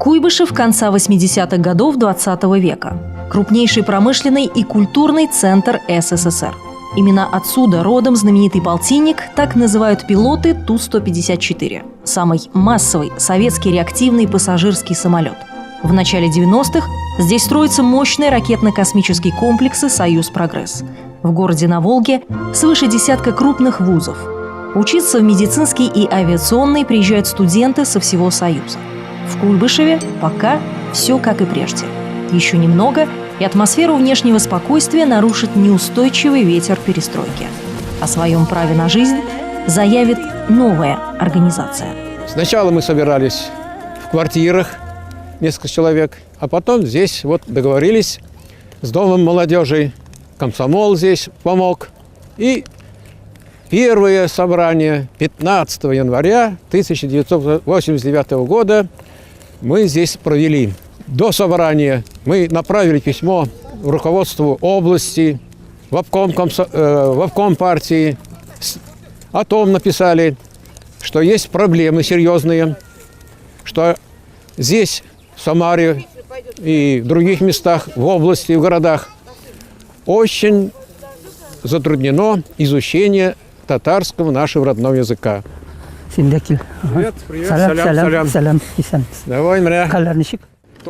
Куйбышев конца 80-х годов 20 века. Крупнейший промышленный и культурный центр СССР. Именно отсюда родом знаменитый полтинник, так называют пилоты Ту-154. Самый массовый советский реактивный пассажирский самолет. В начале 90-х здесь строятся мощные ракетно-космические комплексы «Союз-Прогресс». В городе на Волге свыше десятка крупных вузов. Учиться в медицинский и авиационный приезжают студенты со всего Союза. В Куйбышеве пока все как и прежде. Еще немного, и атмосферу внешнего спокойствия нарушит неустойчивый ветер перестройки. О своем праве на жизнь заявит новая организация. Сначала мы собирались в квартирах, несколько человек, а потом здесь вот договорились с Домом молодежи. Комсомол здесь помог. И первое собрание 15 января 1989 года мы здесь провели. До собрания мы направили письмо в руководство области, в обком партии. О том написали, что есть проблемы серьезные, что здесь, в Самаре и в других местах, в области, в городах, очень затруднено изучение татарского нашего родного языка. Привет, привет, салям. Давай, мря.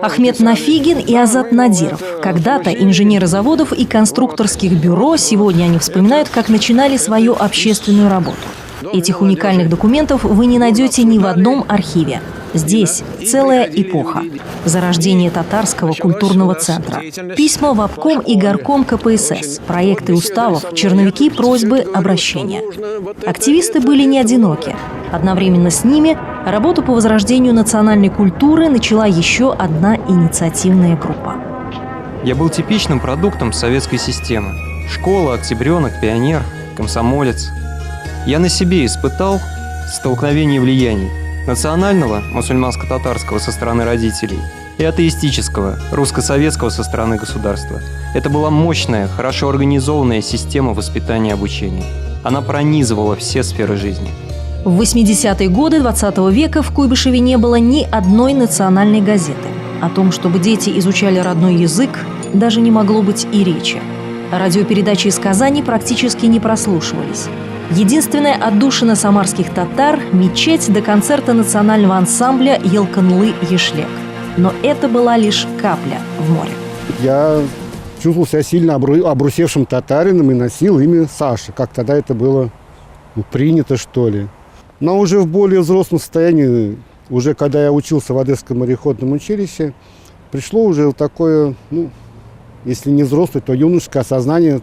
Ахмед Нафигин и Азат Надиров. Когда-то инженеры заводов и конструкторских бюро, сегодня они вспоминают, как начинали свою общественную работу. Этих уникальных документов вы не найдете ни в одном архиве. Здесь целая эпоха. Зарождение татарского культурного центра. Письма в обком и горком КПСС, проекты уставов, черновики, просьбы, обращения. Активисты были не одиноки. Одновременно с ними работу по возрождению национальной культуры начала еще одна инициативная группа. Я был типичным продуктом советской системы. Школа, октябренок, пионер, комсомолец. Я на себе испытал столкновение влияний. Национального, мусульманско-татарского со стороны родителей, и атеистического, русско-советского со стороны государства. Это была мощная, хорошо организованная система воспитания и обучения. Она пронизывала все сферы жизни. В 80-е годы 20 века в Куйбышеве не было ни одной национальной газеты. О том, чтобы дети изучали родной язык, даже не могло быть и речи. Радиопередачи из Казани практически не прослушивались. Единственная отдушина самарских татар – мечеть до концерта национального ансамбля «Елканлы-Ешлек». Но это была лишь капля в море. Я чувствовал себя сильно обрусевшим татарином и носил имя Саша, как тогда это было принято, что ли. Но уже в более взрослом состоянии, уже когда я учился в Одесском мореходном училище, пришло уже такое, если не взрослое, то юношеское осознание,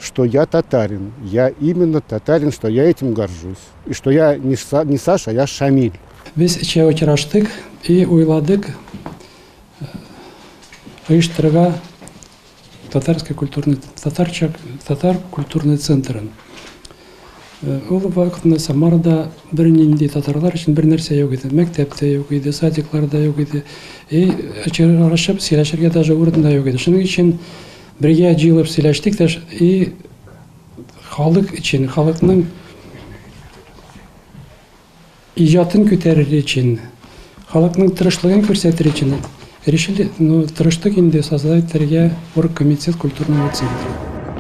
что я татарин. Я именно татарин, что я этим горжусь. И что я не Саша, а я Шамиль. Biz içe oturuştuk и uyladık uyuşturuğa татар культурный центрын. Ул вакытында Самарда бернинди татарлар өчен бер нәрсә юк иде. Мәктәптә юк иде, садикларда юк иде. И очрашып сөйләшергә даже урын да юк иде. Шуның өчен бергә җыелып сөйләштек и халык өчен, халыкның иҗатын күтәрер өчен, халыкның тырышлыгын күрсәтер өчен решили, тырыштык инде создать оргкомитет культурного центра.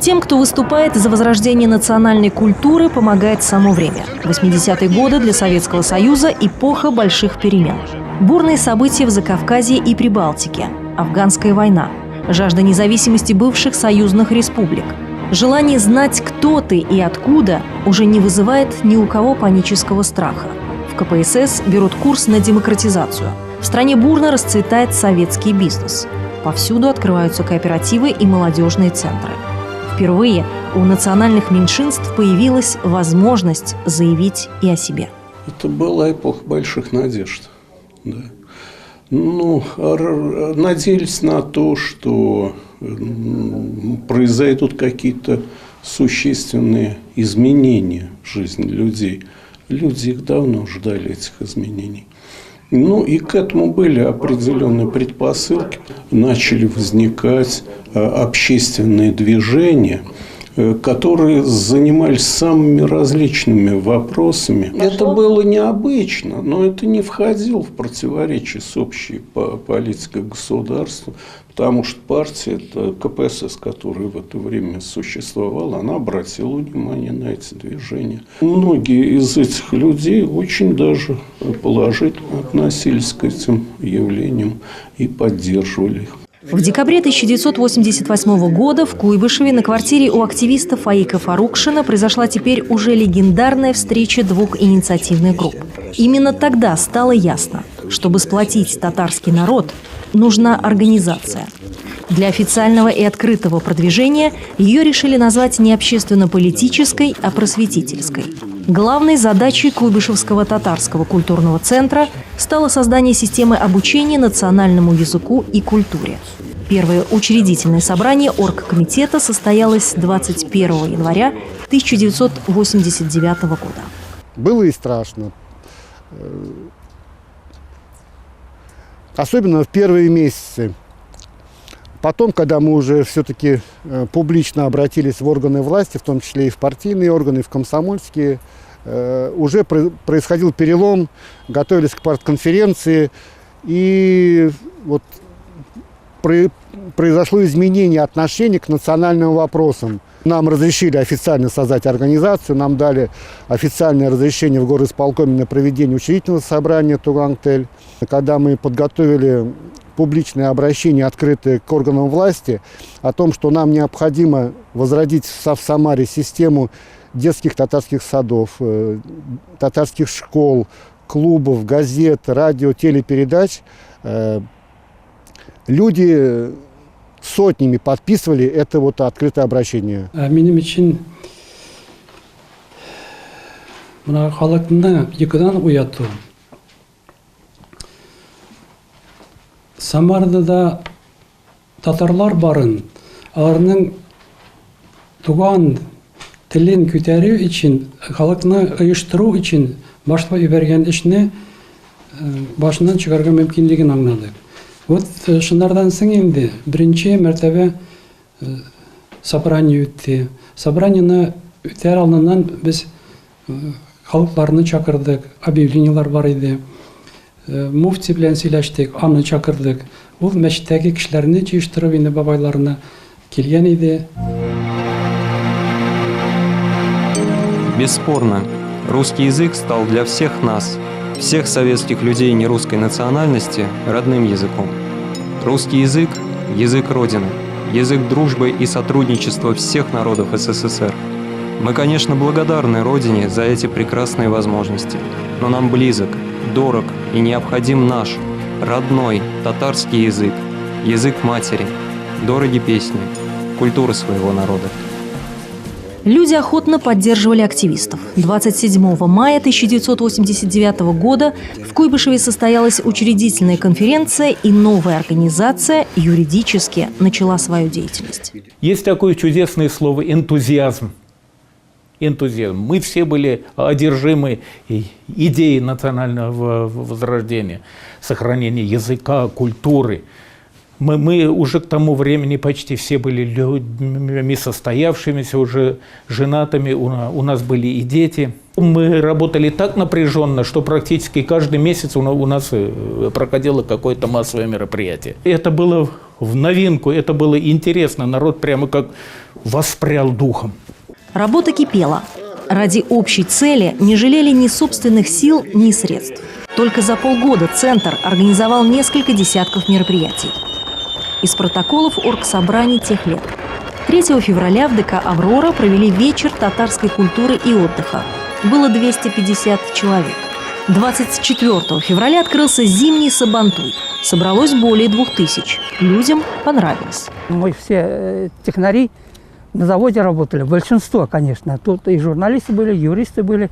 Тем, кто выступает за возрождение национальной культуры, помогает само время. 80-е годы для Советского Союза – эпоха больших перемен. Бурные события в Закавказье и Прибалтике, афганская война, жажда независимости бывших союзных республик. Желание знать, кто ты и откуда, уже не вызывает ни у кого панического страха. В КПСС берут курс на демократизацию. В стране бурно расцветает советский бизнес. Повсюду открываются кооперативы и молодежные центры. Впервые у национальных меньшинств появилась возможность заявить и о себе. Это была эпоха больших надежд. Да. Надеялись на то, что произойдут какие-то существенные изменения в жизни людей. Люди их давно ждали, этих изменений. И к этому были определенные предпосылки. Начали возникать общественные движения, которые занимались самыми различными вопросами. Это было необычно, но это не входило в противоречие с общей политикой государства, потому что партия, это КПСС, которая в это время существовала, она обратила внимание на эти движения. Многие из этих людей очень даже положительно относились к этим явлениям и поддерживали их. В декабре 1988 года в Куйбышеве на квартире у активиста Фаика Фарукшина произошла теперь уже легендарная встреча двух инициативных групп. Именно тогда стало ясно, чтобы сплотить татарский народ, нужна организация. Для официального и открытого продвижения ее решили назвать не общественно-политической, а просветительской. Главной задачей Куйбышевского татарского культурного центра стало создание системы обучения национальному языку и культуре. Первое учредительное собрание оргкомитета состоялось 21 января 1989 года. Было и страшно. Особенно в первые месяцы. Потом, когда мы уже все-таки публично обратились в органы власти, в том числе и в партийные органы, и в комсомольские, уже происходил перелом, готовились к партконференции, и вот произошло изменение отношения к национальным вопросам. Нам разрешили официально создать организацию, нам дали официальное разрешение в горисполкоме на проведение учредительного собрания Тугантель. Когда мы подготовили публичное обращение, открытое к органам власти, о том, что нам необходимо возродить в Самаре систему детских татарских садов, татарских школ, клубов, газет, радио, телепередач, люди сотнями подписывали это вот открытое обращение. Минем için мына халыкны йокыдан уяту. Самарда да татарлар барын, аларның туган телен күтәрү өчен, халыкны оештыру өчен башлап ибәргән эшне башыннан чыгарга мөмкинлеген аңладык. Вот шуннардан соң инде беренче мәртәбә собрание үтте. Собраниены үтәр алдыннан без халыкларны чакырдык, объявлениелар бар иде. Муфти белән сөйләштек, аны чакырдык. Ул мәчеттәге кешеләрне җыештырып инде бабайларына килгән иде. Бесспорно, русский язык стал для всех нас, всех советских людей нерусской национальности, родным языком. Русский язык – язык Родины, язык дружбы и сотрудничества всех народов СССР. Мы, конечно, благодарны Родине за эти прекрасные возможности, но нам близок, дорог и необходим наш, родной татарский язык, язык матери, дороги песни, культура своего народа. Люди охотно поддерживали активистов. 27 мая 1989 года в Куйбышеве состоялась учредительная конференция, и новая организация юридически начала свою деятельность. Есть такое чудесное слово «энтузиазм». Энтузиазм. Мы все были одержимы идеей национального возрождения, сохранения языка, культуры. Мы уже к тому времени почти все были людьми состоявшимися, уже женатыми, у нас были и дети. Мы работали так напряженно, что практически каждый месяц у нас проходило какое-то массовое мероприятие. Это было в новинку, это было интересно, народ прямо как воспрял духом. Работа кипела. Ради общей цели не жалели ни собственных сил, ни средств. Только за полгода Центр организовал несколько десятков мероприятий. Из протоколов оргсобраний тех лет. 3 февраля в ДК «Аврора» провели вечер татарской культуры и отдыха. Было 250 человек. 24 февраля открылся зимний Сабантуй. Собралось более 2000. Людям понравилось. Мы все технари на заводе работали. Большинство, конечно. Тут и журналисты были, юристы были.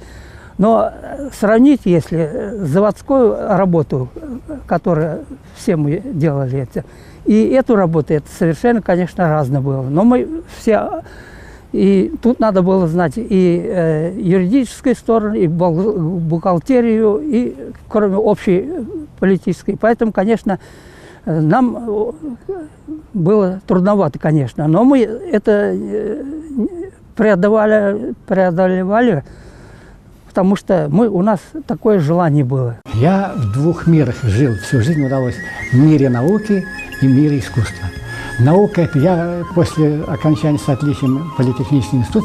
Но сравнить, если заводскую работу, которую все мы делали, это, и эту работу, это совершенно, конечно, разное было. Но мы все... И тут надо было знать и юридическую сторону, и бухгалтерию, и кроме общей политической. Поэтому, конечно, нам было трудновато, конечно. Но мы это преодолевали, потому что у нас такое желание было. Я в двух мирах жил, всю жизнь удалось. В мире науки и мире искусства. Наука – это я после окончания с отличием политехнический институт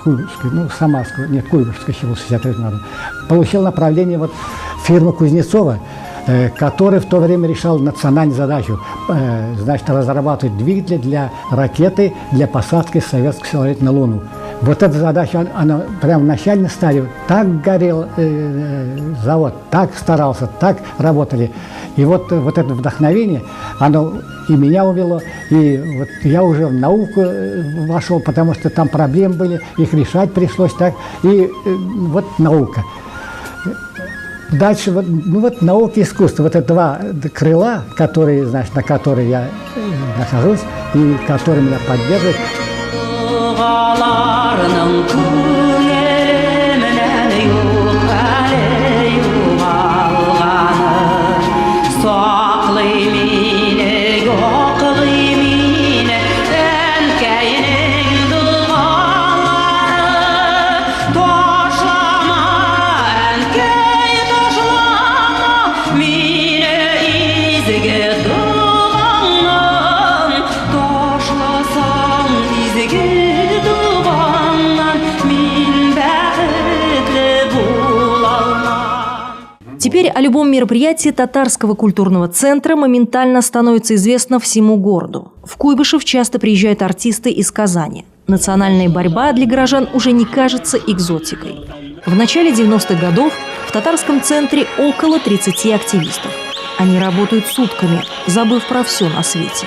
Куйбышевский, Самарского, нет, Куйбышевского, 63 года, получил направление фирмы Кузнецова, который в то время решал национальную задачу, значит, разрабатывать двигатели для ракеты, для посадки советских самолетов на Луну. Вот эта задача, она прямо в начальной стадии, так горел завод, так старался, так работали. И вот это вдохновение, оно и меня увело, и вот я уже в науку вошел, потому что там проблемы были, их решать пришлось так, и вот наука. Дальше наука и искусство, это два крыла, которые, значит, на которые я нахожусь и которые меня поддерживают. Теперь о любом мероприятии татарского культурного центра моментально становится известно всему городу. В Куйбышев часто приезжают артисты из Казани. Национальная борьба для горожан уже не кажется экзотикой. В начале 90-х годов в татарском центре около 30 активистов. Они работают сутками, забыв про все на свете.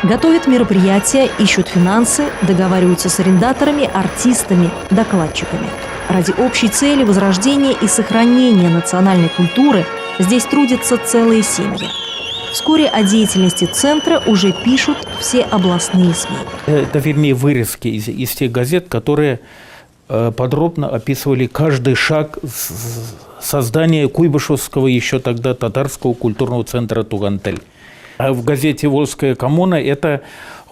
Готовят мероприятия, ищут финансы, договариваются с арендаторами, артистами, докладчиками. Ради общей цели возрождения и сохранения национальной культуры здесь трудятся целые семьи. Вскоре о деятельности центра уже пишут все областные СМИ. Это, вернее, вырезки из тех газет, которые подробно описывали каждый шаг создания Куйбышевского еще тогда татарского культурного центра «Тугантель». А в газете «Волжская коммуна» это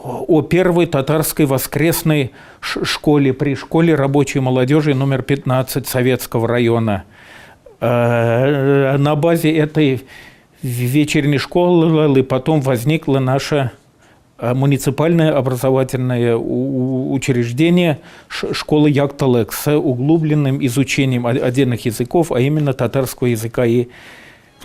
о первой татарской воскресной школе при школе рабочей молодежи номер 15 Советского района. На базе этой вечерней школы потом возникло наше муниципальное образовательное учреждение школа Якталек с углубленным изучением отдельных языков, а именно татарского языка и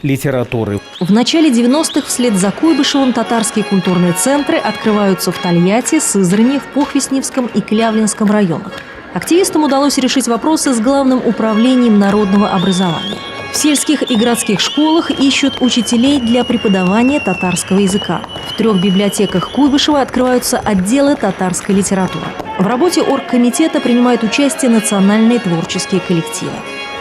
литературы. В начале 90-х вслед за Куйбышевым татарские культурные центры открываются в Тольятти, Сызрани, в Похвестневском и Клявлинском районах. Активистам удалось решить вопросы с Главным управлением народного образования. В сельских и городских школах ищут учителей для преподавания татарского языка. В 3 библиотеках Куйбышева открываются отделы татарской литературы. В работе оргкомитета принимают участие национальные творческие коллективы.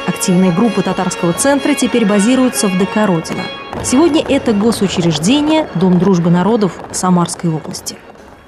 Активные группы татарского центра теперь базируются в ДК «Родина». Сегодня это госучреждение Дом дружбы народов Самарской области.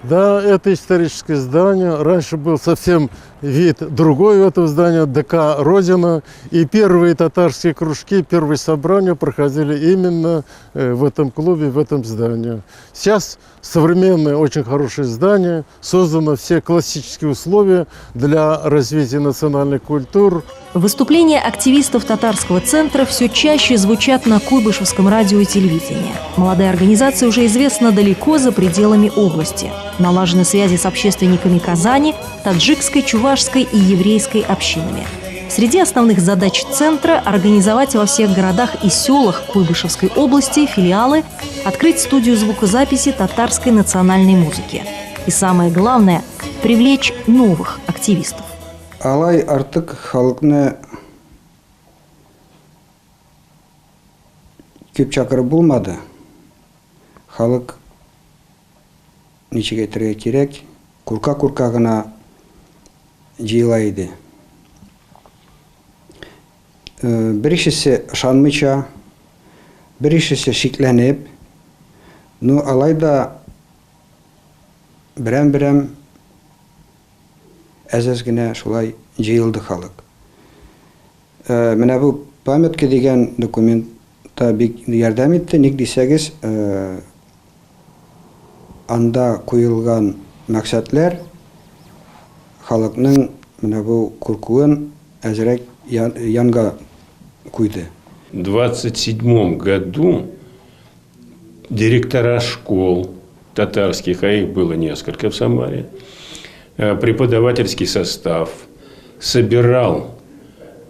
Да, это историческое здание. Раньше был совсем вид другой у этого здания, ДК «Родина». И первые татарские кружки, первые собрания проходили именно в этом клубе, в этом здании. Сейчас современное, очень хорошее здание. Созданы все классические условия для развития национальной культуры. Выступления активистов татарского центра все чаще звучат на Куйбышевском радио и телевидении. Молодая организация уже известна далеко за пределами области. Налажены связи с общественниками Казани, таджикской, чувашской и еврейской общинами. Среди основных задач центра – организовать во всех городах и селах Куйбышевской области филиалы, открыть студию звукозаписи татарской национальной музыки. И самое главное – привлечь новых активистов. Алай артык халыкны көп чакырып булмады. Халык ничек әйтергә кирәк, курка гына җыела иде. Беришесе ышанмыйча, беришесе шикләнеп, алай да берәм әзәз генә шулай җыелды халык. Менә бу памятка дигән документта бик ярдәм итте. Ник дисәгез, анда куелган максатлар халыкның менә бу куркуын әзрәк янга куйды. В 1927 году директора школ татарских, а их было несколько в Самаре, преподавательский состав собирал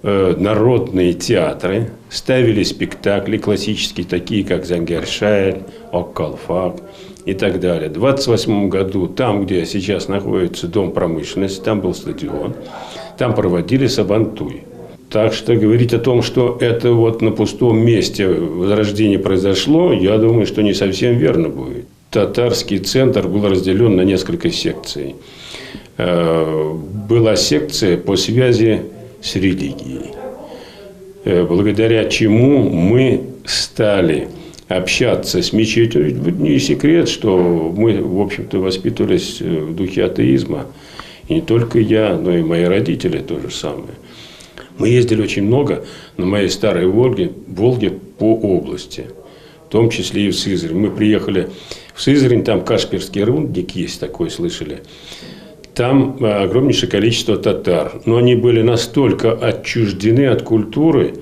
народные театры, ставили спектакли классические, такие как «Зангер-Шайль», «Ок-Калфак» и так далее. В 1928 году, там, где сейчас находится Дом промышленности, там был стадион, там проводили сабантуй. Так что говорить о том, что это вот на пустом месте возрождение произошло, я думаю, что не совсем верно будет. Татарский центр был разделен на несколько секций. Была секция по связи с религией, благодаря чему мы стали общаться с мечетью. Не секрет, что мы, в общем-то, воспитывались в духе атеизма. И не только я, но и мои родители то же самое. Мы ездили очень много на моей старой Волге по области, в том числе и в Сызрань. Мы приехали в Сызрань, там Кашпирский рудник есть такой, слышали. Там огромнейшее количество татар, но они были настолько отчуждены от культуры.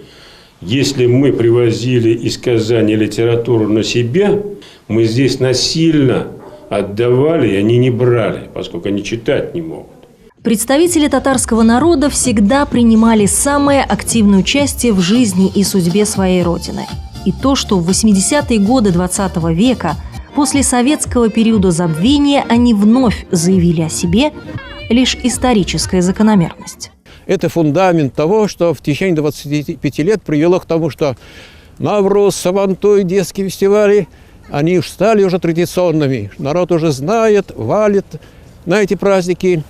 Если мы привозили из Казани литературу на себя, мы здесь насильно отдавали, и они не брали, поскольку они читать не могут. Представители татарского народа всегда принимали самое активное участие в жизни и судьбе своей родины. И то, что в 80-е годы XX века, после советского периода забвения, они вновь заявили о себе, лишь историческая закономерность. Это фундамент того, что в течение 25 лет привело к тому, что Навруз, Сабантуй, детские фестивали, они стали уже традиционными. Народ уже знает, валит на эти праздники.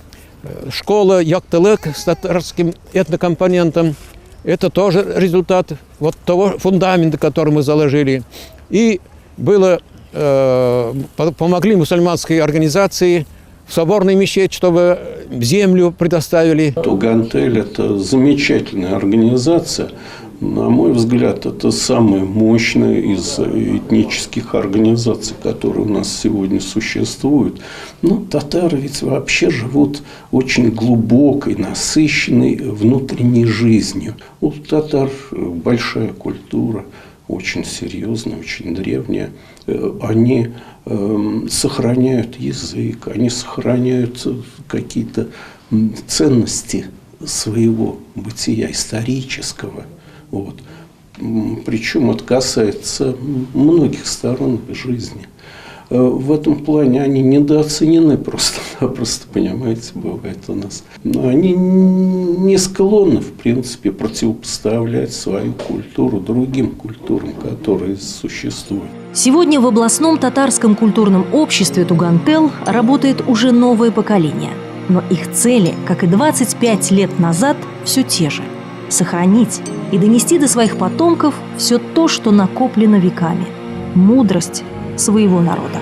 Школа Яктылык с татарским этнокомпонентом – это тоже результат вот того фундамента, который мы заложили. И помогли мусульманской организации в соборной мечеть, чтобы землю предоставили. Тугантель – это замечательная организация. На мой взгляд, это самая мощная из этнических организаций, которые у нас сегодня существуют. Но татары ведь вообще живут очень глубокой, насыщенной внутренней жизнью. У татар большая культура, очень серьезная, очень древняя. Они сохраняют язык, они сохраняют какие-то ценности своего бытия исторического. Вот. Причем это касается многих сторон жизни. В этом плане они недооценены просто, понимаете, бывает у нас. Но они не склонны, в принципе, противопоставлять свою культуру другим культурам, которые существуют. Сегодня в областном татарском культурном обществе Тугантел работает уже новое поколение. Но их цели, как и 25 лет назад, все те же – сохранить и донести до своих потомков все то, что накоплено веками – мудрость своего народа.